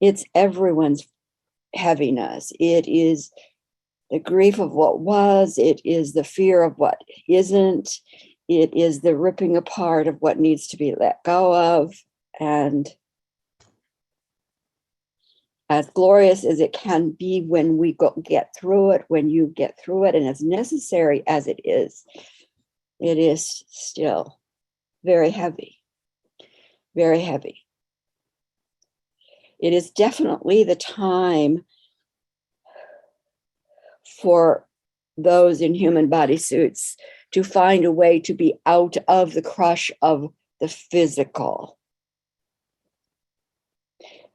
It's everyone's heaviness. It is the grief of what was. It is the fear of what isn't. It is the ripping apart of what needs to be let go of. And as glorious as it can be when we get through it, when you get through it, and as necessary as it is still very heavy, very heavy. It is definitely the time for those in human bodysuits to find a way to be out of the crush of the physical.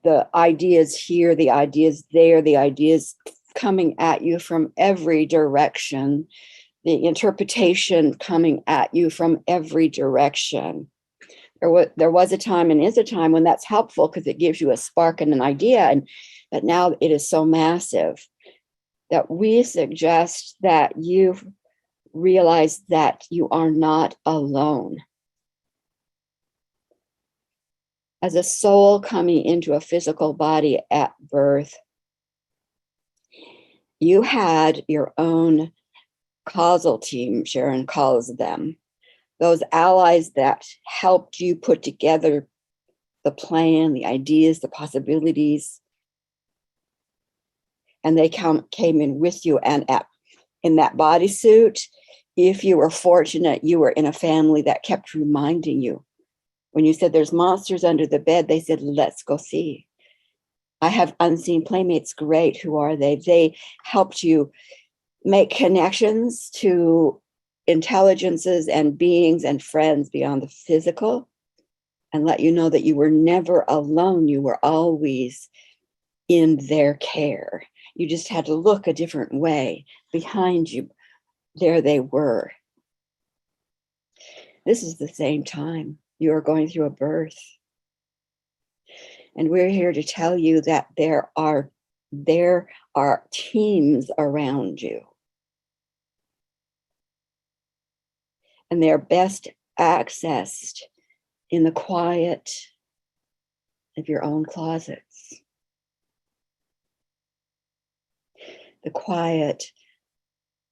The ideas here, the ideas there, the ideas coming at you from every direction, the interpretation coming at you from every direction. There was a time and is a time when that's helpful because it gives you a spark and an idea, but now it is so massive that we suggest that you realize that you are not alone. As a soul coming into a physical body at birth, you had your own causal team, Sharon calls them, those allies that helped you put together the plan, the ideas, the possibilities. And they came in with you. And in that bodysuit, if you were fortunate, you were in a family that kept reminding you. When you said there's monsters under the bed, they said, let's go see. I have unseen playmates. Great. Who are they? They helped you make connections to intelligences and beings and friends beyond the physical and let you know that you were never alone. You were always in their care. You just had to look a different way. Behind you, there they were. This is the same time you are going through a birth. And we're here to tell you that there are teams around you. And they're best accessed in the quiet of your own closets. The quiet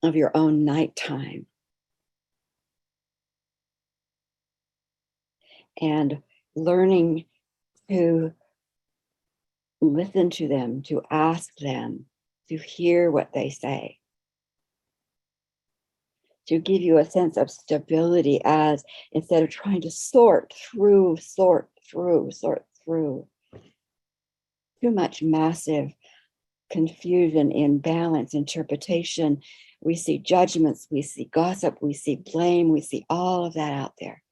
of your own nighttime. And learning to listen to them, to ask them, to hear what they say, to give you a sense of stability as instead of trying to sort through. Too much massive confusion, imbalance, interpretation. We see judgments, we see gossip, we see blame, we see all of that out there.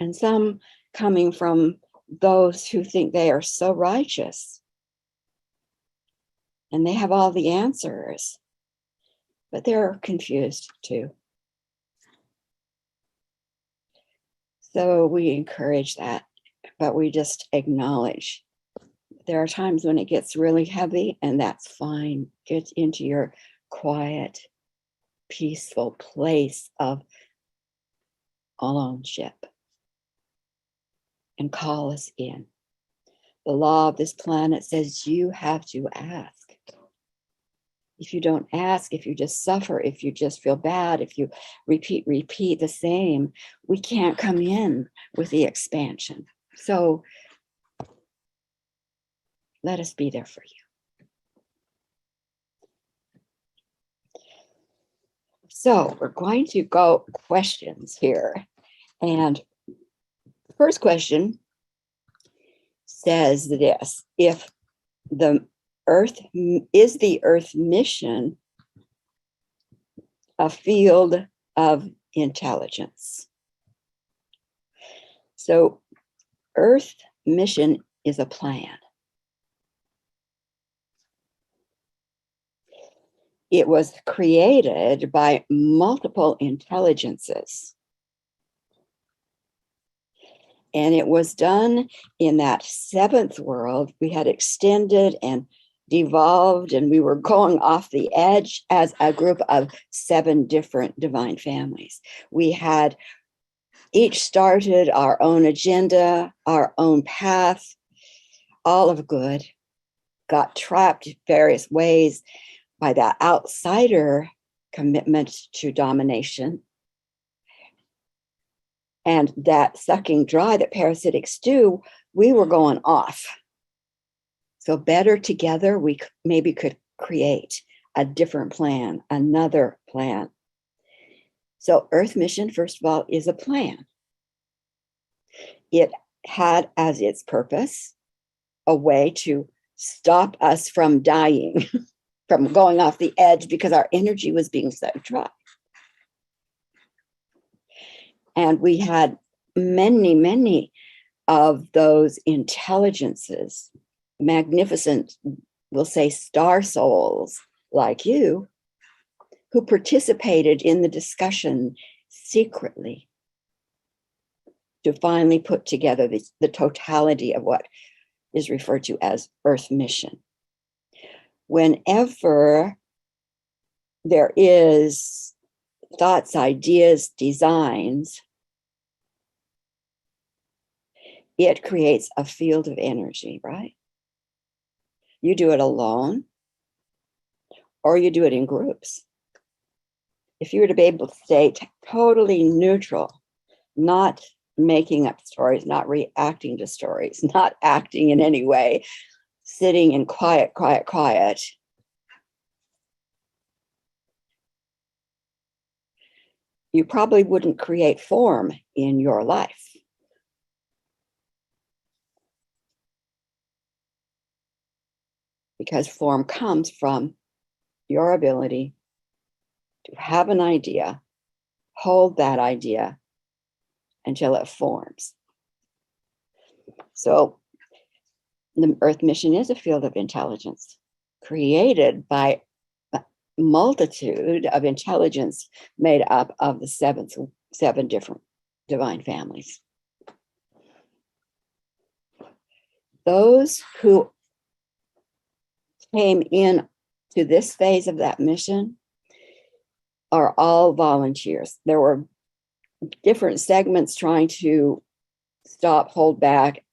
And some coming from those who think they are so righteous and they have all the answers, but they're confused too. So we encourage that, but we just acknowledge there are times when it gets really heavy, and that's fine. Get into your quiet, peaceful place of aloneship and call us in. The law of this planet says you have to ask. If you don't ask, if you just suffer, if you just feel bad, if you repeat the same, we can't come in with the expansion. So let us be there for you. So we're going to go questions here. And the first question says this: if the Earth is the Earth mission a field of intelligence? So Earth mission is a plan. It was created by multiple intelligences. And it was done in that seventh world. We had extended and devolved, and we were going off the edge as a group of 7 different divine families. We had each started our own agenda, our own path, all of good, got trapped in various ways by that outsider commitment to domination. And that sucking dry that parasitics do, we were going off. So better together, we maybe could create a different plan, another plan. So Earth Mission, first of all, is a plan. It had as its purpose a way to stop us from dying, from going off the edge, because our energy was being sucked dry. And we had many, many of those intelligences, magnificent, we'll say, star souls like you, who participated in the discussion secretly to finally put together the totality of what is referred to as Earth Mission. Whenever there is thoughts, ideas, designs, it creates a field of energy, right? You do it alone or you do it in groups. If you were to be able to stay totally neutral, not making up stories, not reacting to stories, not acting in any way, sitting in quiet, you probably wouldn't create form in your life. Because form comes from your ability to have an idea, hold that idea until it forms. So the Earth Mission is a field of intelligence created by a multitude of intelligence made up of the seven different divine families. Those who came in to this phase of that mission are all volunteers. There were different segments trying to stop, hold back,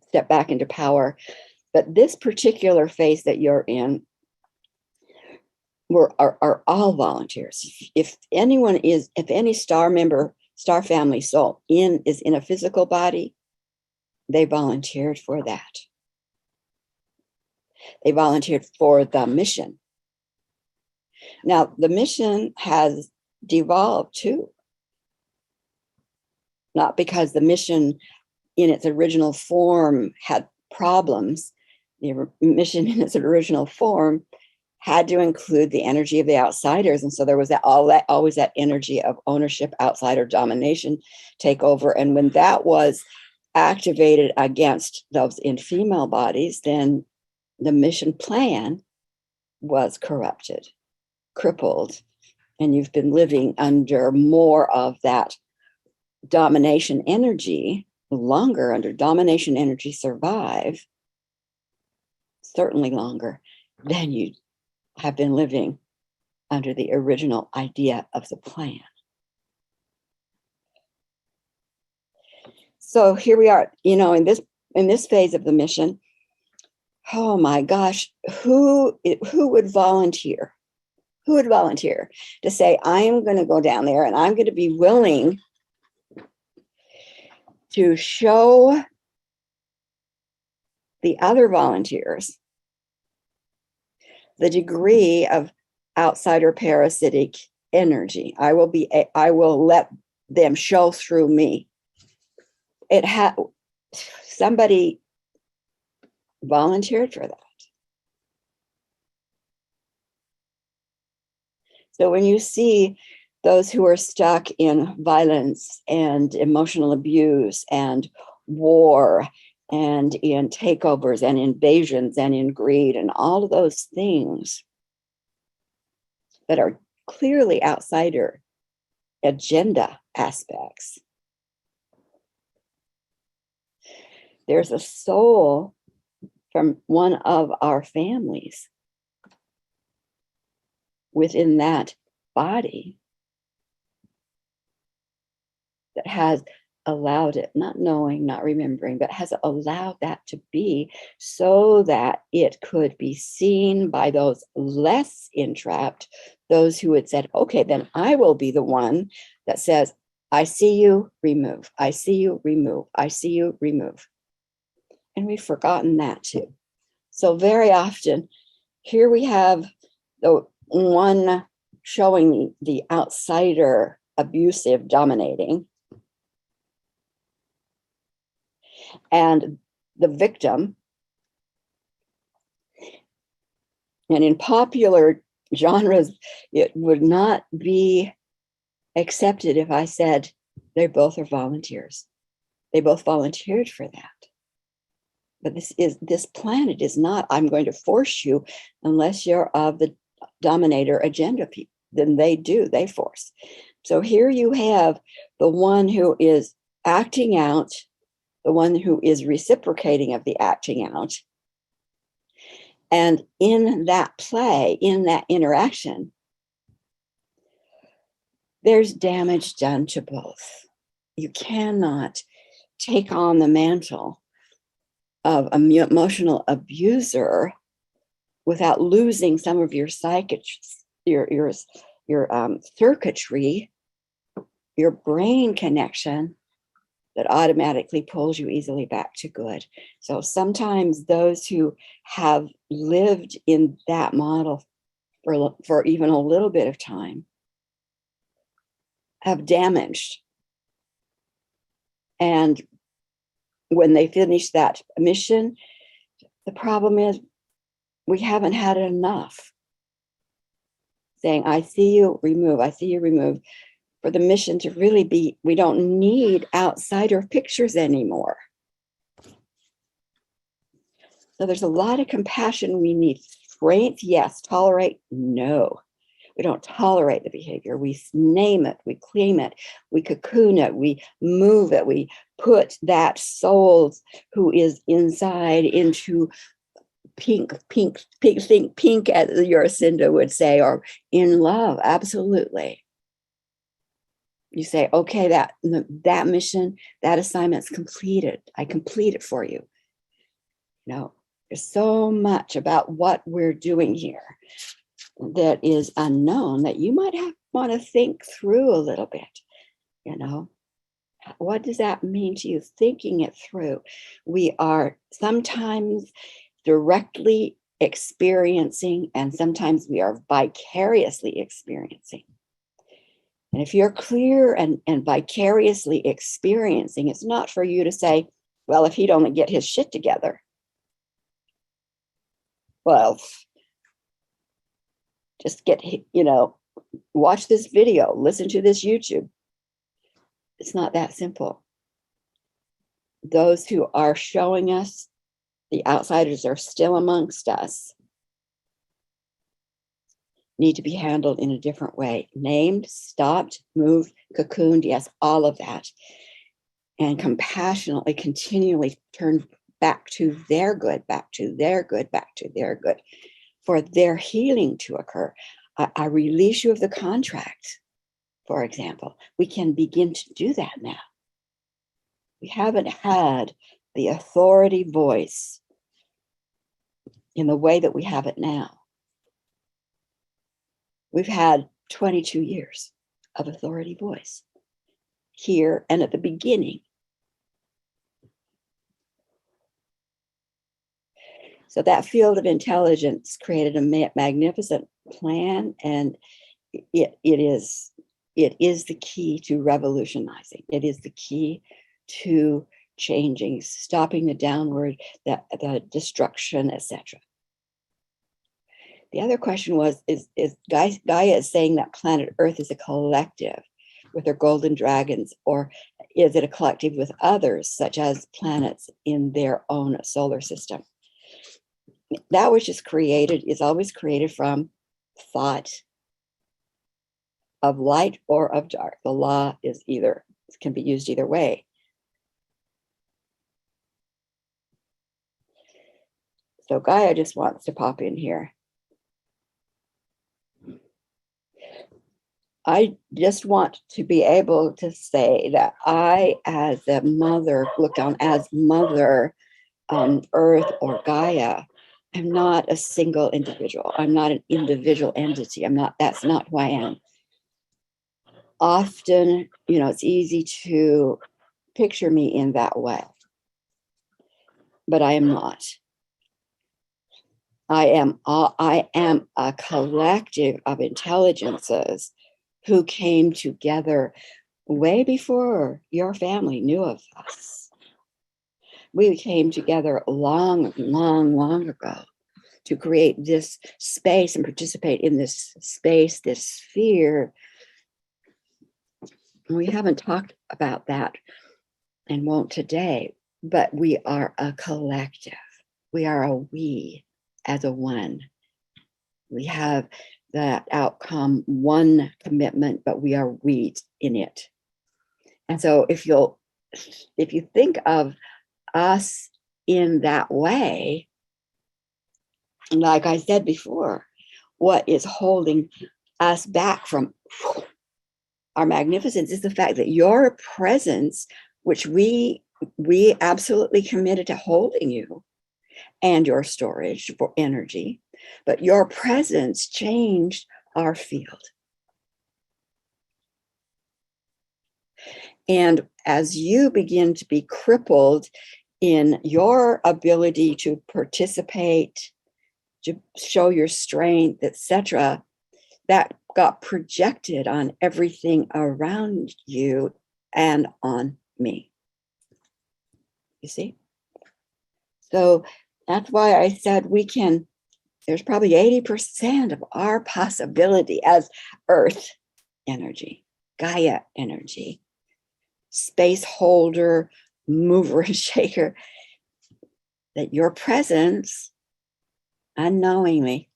step back into power. But this particular phase that you're in are all volunteers. If any star member, star family soul is in a physical body, they volunteered for that. They volunteered for the mission. Now, the mission has devolved too. Not because the mission in its original form had problems. The mission in its original form had to include the energy of the outsiders. And so there was always that energy of ownership, outsider domination, takeover. And when that was activated against those in female bodies, then the mission plan was corrupted, crippled, and you've been living under more of that domination energy, longer under domination energy survive, certainly longer than you have been living under the original idea of the plan. So here we are, in this phase of the mission. Oh my gosh, who would volunteer? Who would volunteer to say, I am going to go down there and I'm going to be willing to show the other volunteers the degree of outsider parasitic energy. I will let them show through me. Somebody volunteered for that. So when you see those who are stuck in violence and emotional abuse and war and in takeovers and invasions and in greed and all of those things that are clearly outsider agenda aspects, there's a soul from one of our families within that body that has allowed it, not knowing, not remembering, but has allowed that to be so that it could be seen by those less entrapped, those who had said, okay, then I will be the one that says, I see you, remove. I see you, remove. I see you, remove. And we've forgotten that too. So very often, here we have the one showing the outsider, abusive, dominating, and the victim. And in popular genres, it would not be accepted if I said they both are volunteers. They both volunteered for that. But this planet is not, I'm going to force you unless you're of the dominator agenda people. Then they force. So here you have the one who is acting out, the one who is reciprocating of the acting out. And in that play, in that interaction, there's damage done to both. You cannot take on the mantle of an emotional abuser without losing some of your psychic, your circuitry, your brain connection that automatically pulls you easily back to good. So sometimes those who have lived in that model for even a little bit of time have damaged. And when they finish that mission, the problem is we haven't had enough. Saying, I see you, remove, I see you, remove. For the mission to really be, we don't need outsider pictures anymore. So there's a lot of compassion we need. Strength, yes. Tolerate, no. We don't tolerate the behavior. We name it, we claim it, we cocoon it, we move it, we put that soul who is inside into pink, as your Cinda would say, or in love, absolutely. You say, okay, that mission, that assignment's completed. I complete it for you. No, there's so much about what we're doing here that is unknown that you might want to think through a little bit. What does that mean to you? Thinking it through. We are sometimes directly experiencing, and sometimes we are vicariously experiencing. And if you're clear and vicariously experiencing, it's not for you to say, well, if he'd only get his shit together. Well, just watch this video, listen to this YouTube. It's not that simple. Those who are showing us, the outsiders are still amongst us, need to be handled in a different way. Named, stopped, moved, cocooned, yes, all of that. And compassionately, continually turn back to their good, back to their good, back to their good, for their healing to occur. I release you of the contract, for example. We can begin to do that now. We haven't had the authority voice in the way that we have it now. We've had 22 years of authority voice here and at the beginning. So that field of intelligence created a magnificent plan, and it is the key to revolutionizing. It is the key to changing, stopping the downward, the destruction, etc. The other question was, is Gaia is saying that planet Earth is a collective with their golden dragons, or is it a collective with others, such as planets in their own solar system? That which is created is always created from thought of light or of dark. The law is can be used either way. So Gaia just wants to pop in here. I just want to be able to say that I, as a mother, look on as mother, Earth or Gaia, I'm not a single individual. I'm not an individual entity. That's not who I am. Often, it's easy to picture me in that way, but I am not. I am a collective of intelligences who came together way before your family knew of us. We came together long, long, long ago to create this space and participate in this space, this sphere. We haven't talked about that and won't today, but we are a collective. We are a we as a one. We have that outcome, one commitment, but we are we in it. And so if you think of us in that way, like I said before, what is holding us back from our magnificence is the fact that your presence, which we absolutely committed to holding you and your storage for energy, but your presence changed our field. And as you begin to be crippled in your ability to participate, to show your strength, etc., that got projected on everything around you and on me. You see? So that's why I said there's probably 80% of our possibility as Earth energy, Gaia energy, space holder, mover and shaker, that your presence unknowingly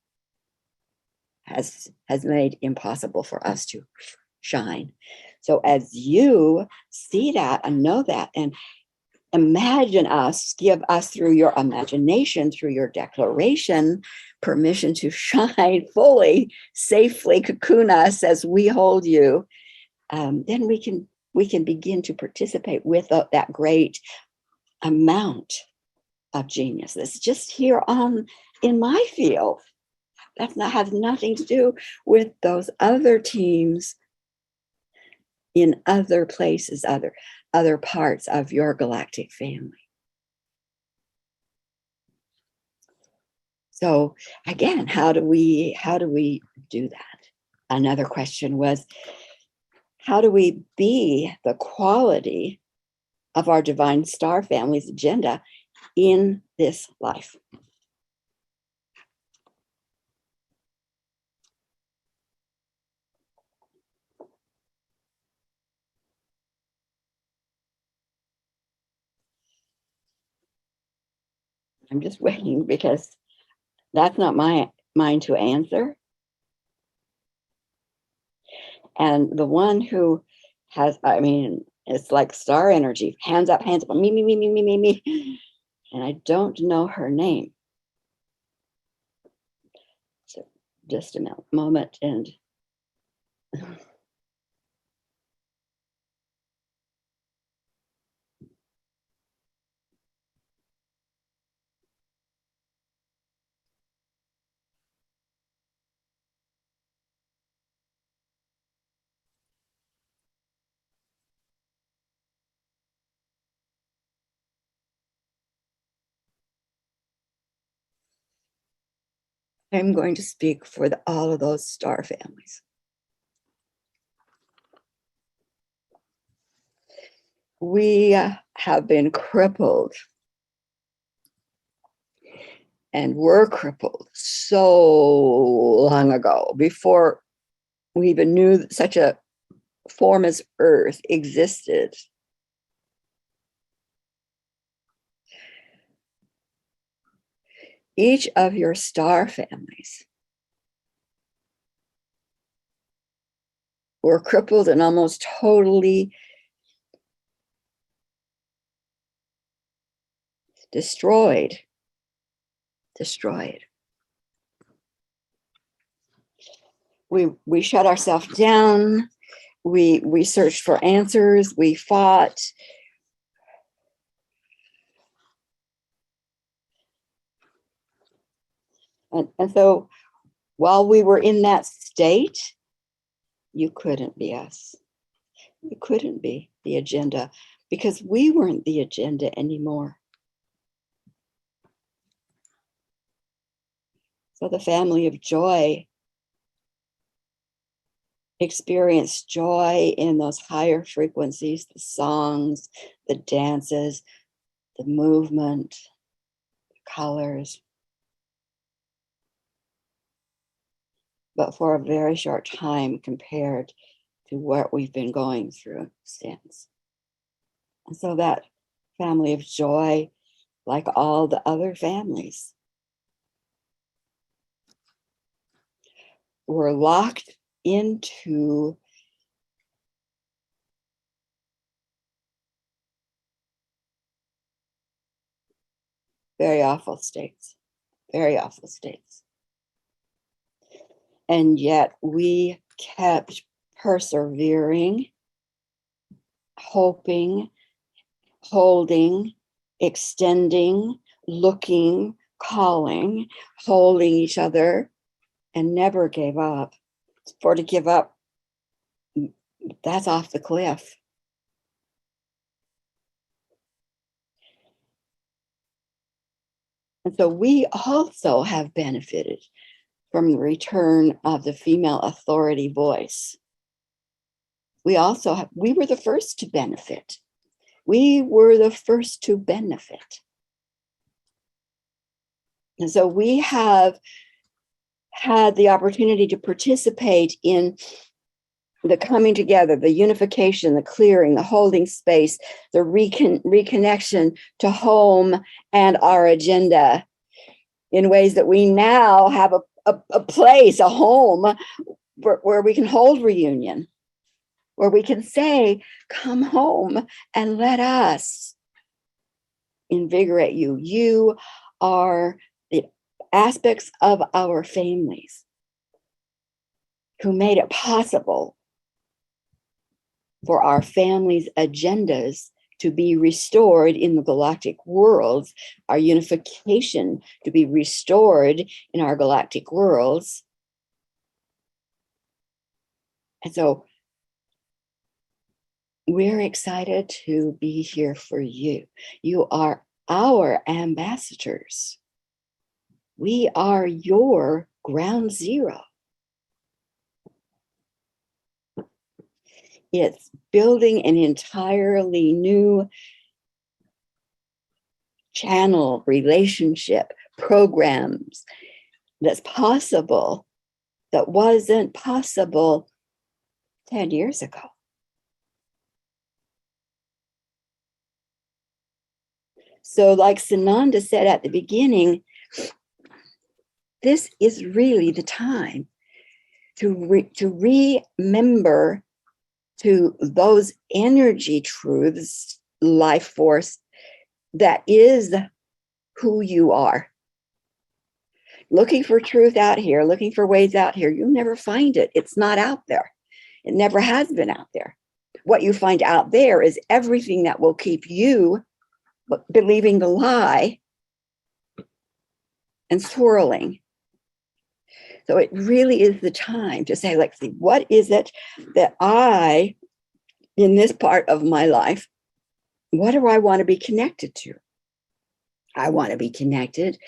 has made impossible for us to shine. So as you see that and know that and imagine us, give us through your imagination, through your declaration, permission to shine fully, safely, cocoon us as we hold you, then we can begin to participate with that great amount of genius that's just here in my field. Has nothing to do with those other teams in other places, other parts of your galactic family. So again, how do we do that? Another question was, how do we be the quality of our divine star family's agenda in this life? I'm just waiting because that's not mine to answer. And the one who has, it's like star energy, hands up, me. And I don't know her name. So just a moment and I'm going to speak for all of those star families. We have been crippled and were crippled so long ago, before we even knew that such a form as Earth existed. Each of your star families were crippled and almost totally destroyed. we shut ourselves down. We searched for answers. We fought. And so while we were in that state, you couldn't be us. You couldn't be the agenda because we weren't the agenda anymore. So the family of joy experienced joy in those higher frequencies, the songs, the dances, the movement, the colors. But for a very short time compared to what we've been going through since. And so that family of joy, like all the other families, were locked into very awful states, very awful states. And yet we kept persevering, hoping, holding, extending, looking, calling, holding each other, and never gave up. For to give up, that's off the cliff. And so we also have benefited from the return of the female authority voice. We were the first to benefit. We were the first to benefit. And so we have had the opportunity to participate in the coming together, the unification, the clearing, the holding space, the reconnection to home and our agenda in ways that we now have a place, a home where we can hold reunion, where we can say, come home and let us invigorate you. You are the aspects of our families who made it possible for our families' agendas to be restored in the galactic worlds, our unification to be restored in our galactic worlds. And so we're excited to be here for you. You are our ambassadors. We are your ground zero. It's building an entirely new channel, relationship, programs that's possible, that wasn't possible 10 years ago. So like Sananda said at the beginning, this is really the time to remember to those energy truths, life force, that is who you are. Looking for truth out here, looking for ways out here, you'll never find it. It's not out there. It never has been out there. What you find out there is everything that will keep you believing the lie and swirling. So it really is the time to say, like, see, what is it that I, in this part of my life, what do I want to be connected to? I want to be connected.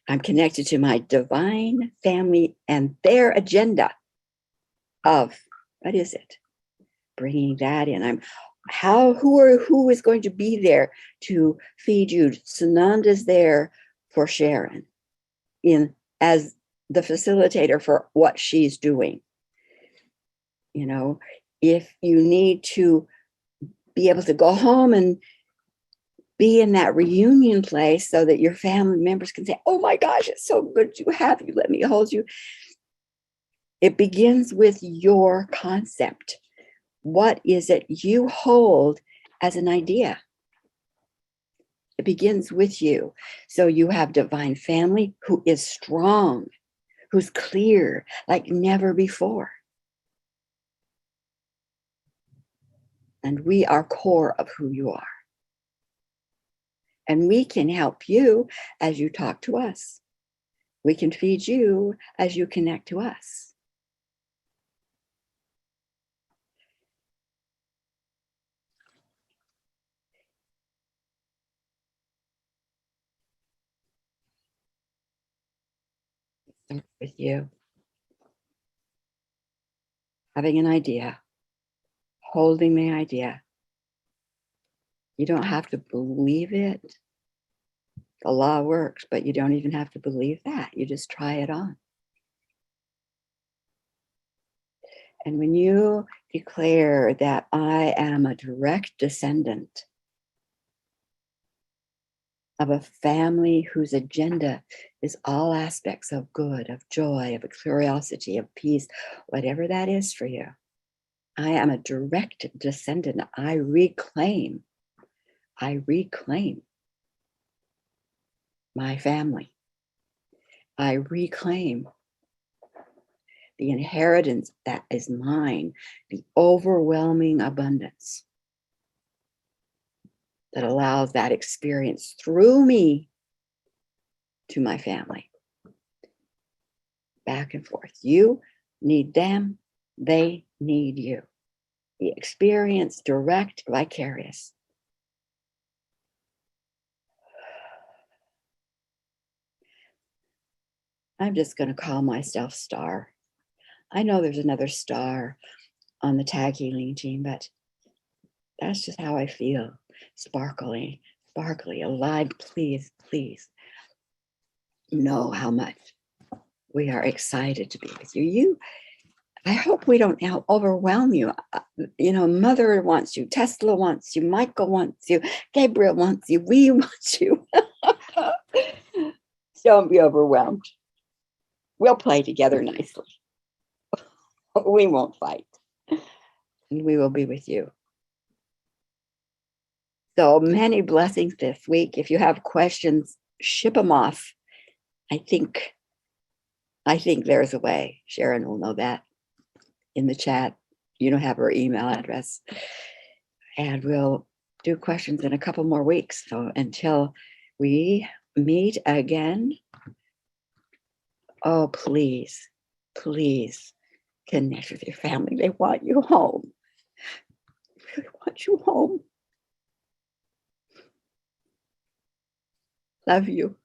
I'm connected to my divine family and their agenda of, what is it? Bringing that in. Who is going to be there to feed you? Sananda's there for Sharon as the facilitator for what she's doing. You know, if you need to be able to go home and be in that reunion place so that your family members can say, oh my gosh, it's so good to have you. Let me hold you. It begins with your concept. What is it you hold as an idea? It begins with you. So you have divine family who is strong, who's clear like never before. And we are core of who you are. And we can help you as you talk to us. We can feed you as you connect to us. Start with you. Having an idea, holding the idea. You don't have to believe it. The law works, but you don't even have to believe that. You just try it on. And when you declare that I am a direct descendant of a family whose agenda is all aspects of good, of joy, of curiosity, of peace, whatever that is for you, I am a direct descendant. I reclaim my family. I reclaim the inheritance that is mine, the overwhelming abundance that allows that experience through me to my family. Back and forth. You need them, they need you. The experience, direct, vicarious. I'm just going to call myself Star. I know there's another star on the tag healing team, but that's just how I feel. Sparkly, alive. Please, please know how much we are excited to be with you. I hope we don't overwhelm you. Mother wants you, Tesla wants you, Michael wants you, Gabriel wants you, we want you. Don't be overwhelmed. We'll play together nicely. We won't fight. And we will be with you. So many blessings this week. If you have questions, ship them off. I think there's a way. Sharon will know that in the chat. You don't have her email address. And we'll do questions in a couple more weeks. So until we meet again, oh, please connect with your family. They want you home. They want you home. Love you.